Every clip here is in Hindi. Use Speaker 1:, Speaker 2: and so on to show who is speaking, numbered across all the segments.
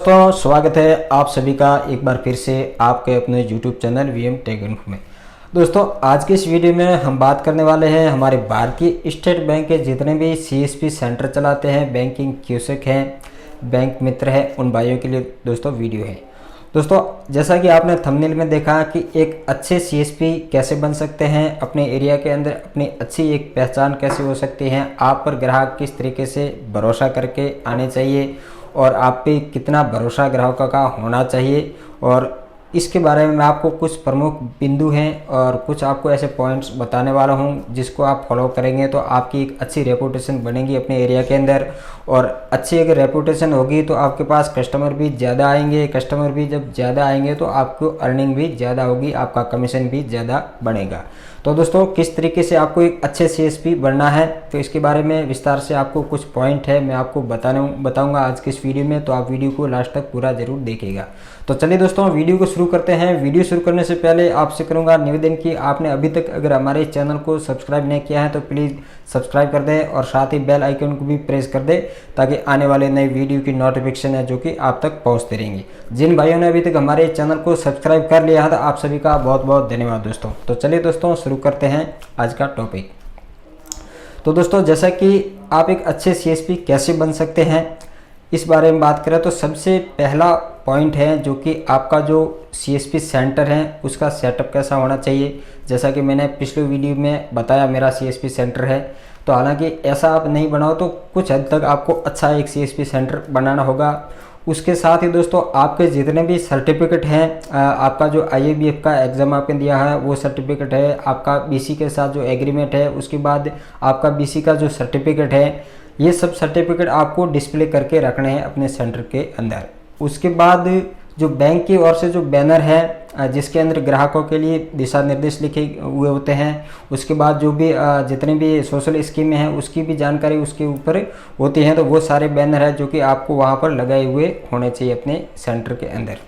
Speaker 1: दोस्तों, स्वागत है आप सभी का एक बार फिर से आपके अपने YouTube channel VM take info में। दोस्तों, आज के इस वीडियो में हम बात करने वाले हैं हमारे भारतीय स्टेट बैंक के जितने भी सीएसपी सेंटर चलाते हैं, बैंकिंग क्यूसेक हैं, बैंक मित्र है, उन भाइयों के लिए दोस्तों वीडियो है। दोस्तों, जैसा कि आपने थंबनेल में देखा कि एक अच्छे सीएसपी कैसे बन सकते हैं, अपने एरिया के अंदर अपनी अच्छी एक पहचान कैसे हो सकती है, आप पर ग्राहक किस तरीके से भरोसा करके आने चाहिए और आप पे कितना भरोसा ग्राहकों का होना चाहिए, और इसके बारे में मैं आपको कुछ प्रमुख बिंदु हैं और कुछ आपको ऐसे पॉइंट्स बताने वाला हूं जिसको आप फॉलो करेंगे तो आपकी एक अच्छी रेपुटेशन बनेगी अपने एरिया के अंदर। और अच्छी अगर रेपुटेशन होगी तो आपके पास कस्टमर भी ज़्यादा आएंगे, कस्टमर भी जब ज़्यादा आएंगे तो आपको अर्निंग भी ज़्यादा होगी, आपका कमीशन भी ज़्यादा बढ़ेगा। तो दोस्तों, किस तरीके से आपको एक अच्छे सीएसपी बनना है तो इसके बारे में विस्तार से आपको कुछ पॉइंट है मैं आपको बताऊंगा आज के इस वीडियो में, तो आप वीडियो को लास्ट तक पूरा जरूर देखिएगा। तो चलिए दोस्तों, वीडियो को शुरू करते हैं। वीडियो शुरू करने से पहले आपसे करूंगा निवेदन कि आपने अभी तक अगर हमारे चैनल को सब्सक्राइब नहीं किया है तो प्लीज़ सब्सक्राइब कर दें और साथ ही बेल आइकन को भी प्रेस कर दें ताकि आने वाले नए वीडियो की नोटिफिकेशन है जो कि आप तक पहुंचते रहेंगी। जिन भाइयों ने अभी तक हमारे चैनल को सब्सक्राइब कर लिया है तो आप सभी का बहुत बहुत धन्यवाद दोस्तों। तो चलिए दोस्तों, शुरू करते हैं आज का टॉपिक। तो दोस्तों, जैसा कि आप एक अच्छे सीएसपी कैसे बन सकते हैं इस बारे में बात करें तो सबसे पहला पॉइंट है जो कि आपका जो सीएसपी सेंटर है उसका सेटअप कैसा होना चाहिए। जैसा कि मैंने पिछले वीडियो में बताया मेरा सीएसपी सेंटर है, तो हालांकि ऐसा आप नहीं बनाओ तो कुछ हद तक आपको अच्छा एक सीएसपी सेंटर बनाना होगा। उसके साथ ही दोस्तों, आपके जितने भी सर्टिफिकेट हैं, आपका जो IABF का एग्ज़ाम आपने दिया है वो सर्टिफिकेट है, आपका BC के साथ जो एग्रीमेंट है, उसके बाद आपका BC का जो सर्टिफिकेट है, ये सब सर्टिफिकेट आपको डिस्प्ले करके रखने हैं अपने सेंटर के अंदर। उसके बाद जो बैंक की ओर से जो बैनर है जिसके अंदर ग्राहकों के लिए दिशा निर्देश लिखे हुए होते हैं, उसके बाद जो भी जितने भी सोशल स्कीमें हैं उसकी भी जानकारी उसके ऊपर होती है, तो वो सारे बैनर है जो कि आपको वहाँ पर लगाए हुए होने चाहिए अपने सेंटर के अंदर।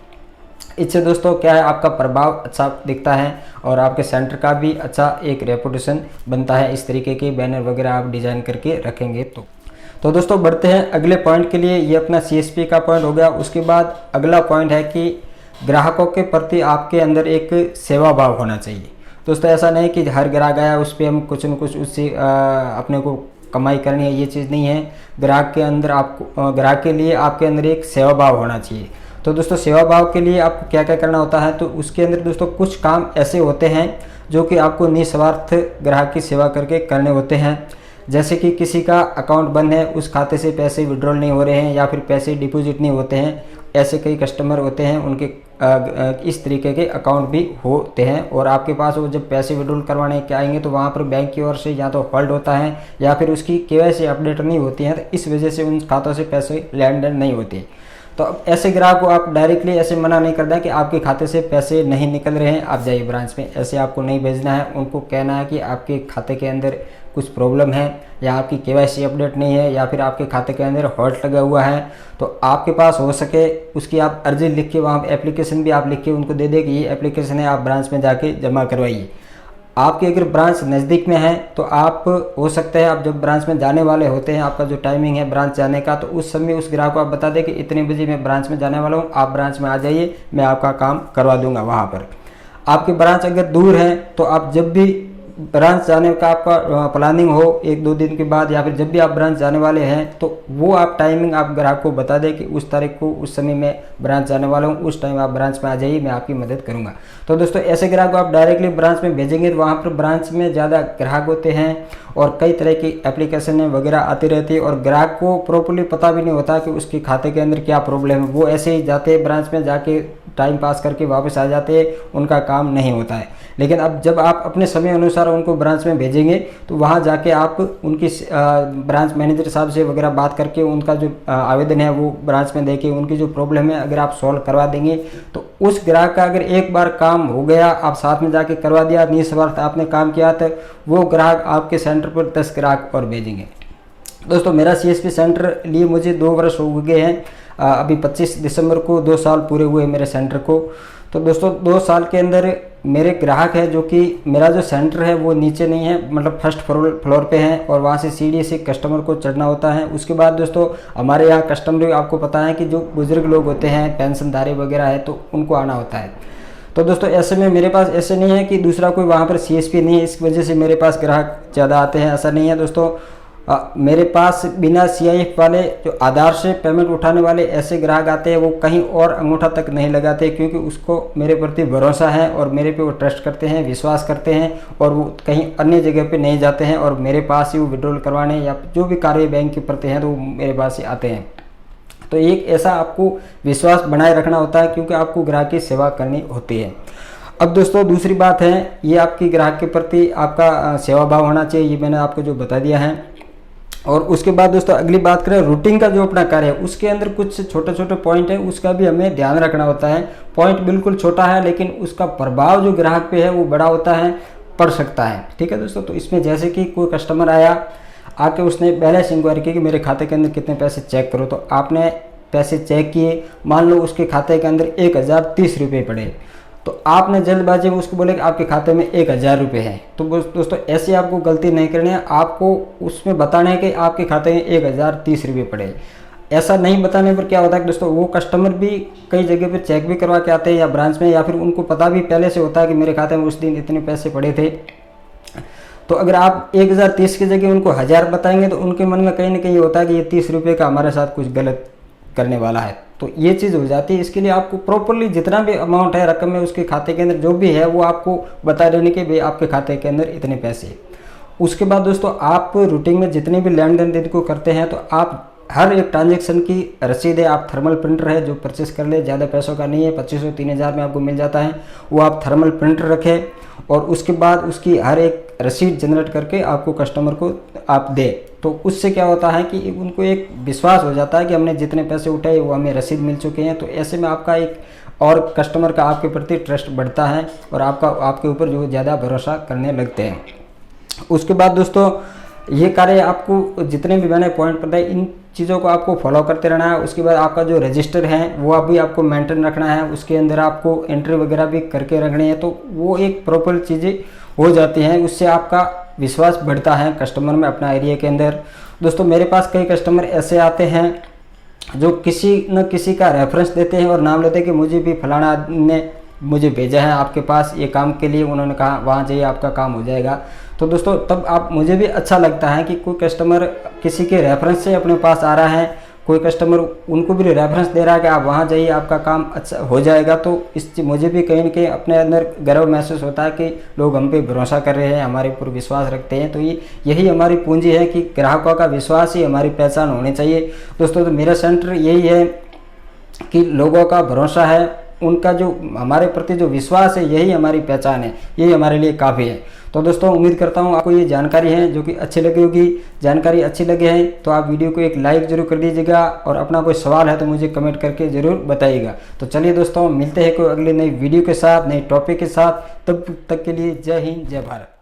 Speaker 1: इससे दोस्तों क्या है, आपका प्रभाव अच्छा दिखता है और आपके सेंटर का भी अच्छा एक रेपुटेशन बनता है। इस तरीके के बैनर वगैरह आप डिज़ाइन करके रखेंगे तो दोस्तों बढ़ते हैं अगले पॉइंट के लिए। ये अपना सीएसपी का पॉइंट हो गया। उसके बाद अगला पॉइंट है कि ग्राहकों के प्रति आपके अंदर एक सेवा भाव होना चाहिए। दोस्तों, ऐसा नहीं कि हर ग्राहक आया उस पर हम कुछ न कुछ उससे अपने को कमाई करनी है, ये चीज़ नहीं है। ग्राहक के अंदर आपको ग्राहक के लिए आपके अंदर एक सेवा भाव होना चाहिए। तो दोस्तों, सेवा भाव के लिए आपको क्या क्या करना होता है, तो उसके अंदर दोस्तों कुछ काम ऐसे होते हैं जो कि आपको निस्वार्थ ग्राहक की सेवा करके करने होते हैं। जैसे कि किसी का अकाउंट बंद है, उस खाते से पैसे विड्रॉल नहीं हो रहे हैं या फिर पैसे डिपॉजिट नहीं होते हैं, ऐसे कई कस्टमर होते हैं, उनके इस तरीके के अकाउंट भी होते हैं और आपके पास वो जब पैसे विड्रॉल करवाने के आएंगे तो वहाँ पर बैंक की ओर से या तो होल्ड होता है या फिर उसकी KYC अपडेट नहीं होती है, तो इस वजह से उन खातों से पैसे लेन देन नहीं होती। तो अब ऐसे ग्राहक को आप डायरेक्टली ऐसे मना नहीं कर दें कि आपके खाते से पैसे नहीं निकल रहे हैं, आप जाइए ब्रांच में, ऐसे आपको नहीं भेजना है। उनको कहना है कि आपके खाते के अंदर कुछ प्रॉब्लम है या आपकी KYC अपडेट नहीं है या फिर आपके खाते के अंदर हॉल्ट लगा हुआ है, तो आपके पास हो सके उसकी आप अर्जी लिख के, वहाँ एप्लीकेशन भी आप लिख के उनको दे दें कि ये एप्लीकेशन है, आप ब्रांच में जाके जमा करवाइए। आपकी अगर ब्रांच नज़दीक में है तो आप हो सकता है आप जब ब्रांच में जाने वाले होते हैं, आपका जो टाइमिंग है ब्रांच जाने का, तो उस समय उस ग्राहक को आप बता दें कि इतने बजे मैं ब्रांच में जाने वाला हूँ, आप ब्रांच में आ जाइए, मैं आपका काम करवा दूंगा। वहाँ पर आपकी ब्रांच अगर दूर है तो आप जब भी ब्रांच जाने का आपका प्लानिंग हो 1-2 दिन के बाद या फिर जब भी आप ब्रांच जाने वाले हैं तो वो आप टाइमिंग आप ग्राहक को बता दें कि उस तारीख को उस समय मैं ब्रांच जाने वाला हूँ, उस टाइम आप ब्रांच में आ जाइए, मैं आपकी मदद करूँगा। तो दोस्तों, ऐसे ग्राहक को आप डायरेक्टली ब्रांच में भेजेंगे तो वहाँ पर ब्रांच में ज़्यादा ग्राहक होते हैं और कई तरह की एप्लीकेशन वगैरह आती रहती है और ग्राहक को प्रॉपर्ली पता भी नहीं होता कि उसके खाते के अंदर क्या प्रॉब्लम है। वो ऐसे ही जाते हैं ब्रांच में, जाके टाइम पास करके वापस आ जाते हैं, उनका काम नहीं होता है। लेकिन अब जब आप अपने समय अनुसार उनको ब्रांच में भेजेंगे तो वहाँ जाके आप उनकी ब्रांच मैनेजर साहब से वगैरह बात करके उनका जो आवेदन है वो ब्रांच में देके उनकी जो प्रॉब्लम है अगर आप सॉल्व करवा देंगे तो उस ग्राहक का अगर एक बार काम हो गया, आप साथ में जाके करवा दिया, निस्वार्थ आपने काम किया, तो वो ग्राहक आपके सेंटर पर 10 ग्राहक और भेजेंगे। दोस्तों, मेरा CSP सेंटर लिए मुझे 2 वर्ष हो गए हैं, अभी 25 दिसंबर को 2 साल पूरे हुए मेरे सेंटर को। तो दोस्तों, 2 साल के अंदर मेरे ग्राहक है जो कि मेरा जो सेंटर है वो नीचे नहीं है, मतलब फर्स्ट फ्लोर पे है और वहाँ से सीढ़ी से कस्टमर को चढ़ना होता है। उसके बाद दोस्तों हमारे यहाँ कस्टमर आपको पता है कि जो बुजुर्ग लोग होते हैं, पेंशनधारी वगैरह है, तो उनको आना होता है। तो दोस्तों ऐसे में मेरे पास ऐसे नहीं है कि दूसरा कोई वहाँ पर सीएसपी नहीं है, इस वजह से मेरे पास ग्राहक ज़्यादा आते हैं, ऐसा नहीं है दोस्तों। मेरे पास बिना सीआईएफ वाले जो आधार से पेमेंट उठाने वाले ऐसे ग्राहक आते हैं, वो कहीं और अंगूठा तक नहीं लगाते, क्योंकि उसको मेरे प्रति भरोसा है और मेरे पे वो ट्रस्ट करते हैं, विश्वास करते हैं और वो कहीं अन्य जगह पे नहीं जाते हैं और मेरे पास ही वो विड्रॉल करवाने या जो भी कार्य बैंक के प्रति हैं तो वो मेरे पास ही आते हैं। तो एक ऐसा आपको विश्वास बनाए रखना होता है, क्योंकि आपको ग्राहक की सेवा करनी होती है। अब दोस्तों दूसरी बात है, ये आपकी ग्राहक के प्रति आपका सेवा भाव होना चाहिए, ये मैंने आपको जो बता दिया है। और उसके बाद दोस्तों अगली बात करें रूटिंग का जो अपना कार्य है, उसके अंदर कुछ छोटे छोटे पॉइंट है, उसका भी हमें ध्यान रखना होता है। पॉइंट बिल्कुल छोटा है लेकिन उसका प्रभाव जो ग्राहक पे है वो बड़ा होता है, पड़ सकता है। ठीक है दोस्तों, तो इसमें जैसे कि कोई कस्टमर आया, आके उसने बैलेंस इंक्वायरी की कि मेरे खाते के अंदर कितने पैसे चेक करो, तो आपने पैसे चेक किए, मान लो उसके खाते के अंदर 1030 रुपये पड़े, तो आपने जल्दबाजी में उसको बोले कि आपके खाते में 1000 रुपये है। तो दोस्तों ऐसी आपको गलती नहीं करनी है, आपको उसमें बताना है कि आपके खाते में 1030 रुपये पड़े। ऐसा नहीं बताने पर क्या होता है कि दोस्तों वो कस्टमर भी कई जगह पे चेक भी करवा के आते हैं या ब्रांच में, या फिर उनको पता भी पहले से होता है कि मेरे खाते में उस दिन इतने पैसे पड़े थे। तो अगर आप 1030 की जगह उनको 1000 बताएंगे तो उनके मन में कहीं ना कहीं होता है कि ये 30 रुपये का हमारे साथ कुछ गलत करने वाला है, तो ये चीज़ हो जाती है। इसके लिए आपको प्रॉपरली जितना भी अमाउंट है, रकम है, उसके खाते के अंदर जो भी है वो आपको बता देने के भाई आपके खाते के अंदर इतने पैसे। उसके बाद दोस्तों आप रूटीन में जितने भी लेन देन को करते हैं तो आप हर एक ट्रांजेक्शन की रसीद है, आप थर्मल प्रिंटर है जो परचेस कर ले, ज़्यादा पैसों का नहीं है, 2500 3000 में आपको मिल जाता है, वो आप थर्मल प्रिंटर रखें और उसके बाद उसकी हर एक रसीद जनरेट करके आपको कस्टमर को आप दे। तो उससे क्या होता है कि उनको एक विश्वास हो जाता है कि हमने जितने पैसे उठाए वो हमें रसीद मिल चुके हैं। तो ऐसे में आपका एक और कस्टमर का आपके प्रति ट्रस्ट बढ़ता है और आपके ऊपर जो ज़्यादा भरोसा करने लगते हैं। उसके बाद दोस्तों ये कार्य आपको जितने भी मैंने पॉइंट बताए, इन चीज़ों को आपको फॉलो करते रहना है। उसके बाद आपका जो रजिस्टर है वो अभी आपको मेंटेन रखना है, उसके अंदर आपको एंट्री वगैरह भी करके रखनी है, तो वो एक प्रॉपर चीज़ें हो जाती हैं, उससे आपका विश्वास बढ़ता है कस्टमर में अपना एरिया के अंदर। दोस्तों मेरे पास कई कस्टमर ऐसे आते हैं जो किसी न किसी का रेफरेंस देते हैं और नाम लेते हैं कि मुझे भी फलाना ने मुझे भेजा है आपके पास ये काम के लिए, उन्होंने कहा वहाँ जाइए आपका काम हो जाएगा। तो दोस्तों तब आप मुझे भी अच्छा लगता है कि कोई कस्टमर किसी के रेफरेंस से अपने पास आ रहा है, कोई कस्टमर उनको भी रेफरेंस दे रहा है कि आप वहाँ जाइए आपका काम अच्छा हो जाएगा। तो मुझे भी कहीं ना कहीं अपने अंदर गर्व महसूस होता है कि लोग हम पे भरोसा कर रहे हैं, हमारे ऊपर विश्वास रखते हैं। तो यही हमारी पूंजी है कि ग्राहकों का विश्वास ही हमारी पहचान होनी चाहिए। दोस्तों तो मेरा सेंटर यही है कि लोगों का भरोसा है, उनका जो हमारे प्रति जो विश्वास है यही हमारी पहचान है, यही हमारे लिए काफ़ी है। तो दोस्तों उम्मीद करता हूँ आपको ये जानकारी है जो कि अच्छी लगी होगी। जानकारी अच्छी लगे है तो आप वीडियो को एक लाइक जरूर कर दीजिएगा और अपना कोई सवाल है तो मुझे कमेंट करके ज़रूर बताइएगा। तो चलिए दोस्तों मिलते हैं कोई अगली नई वीडियो के साथ, नई टॉपिक के साथ, तब तक के लिए जय हिंद जय भारत।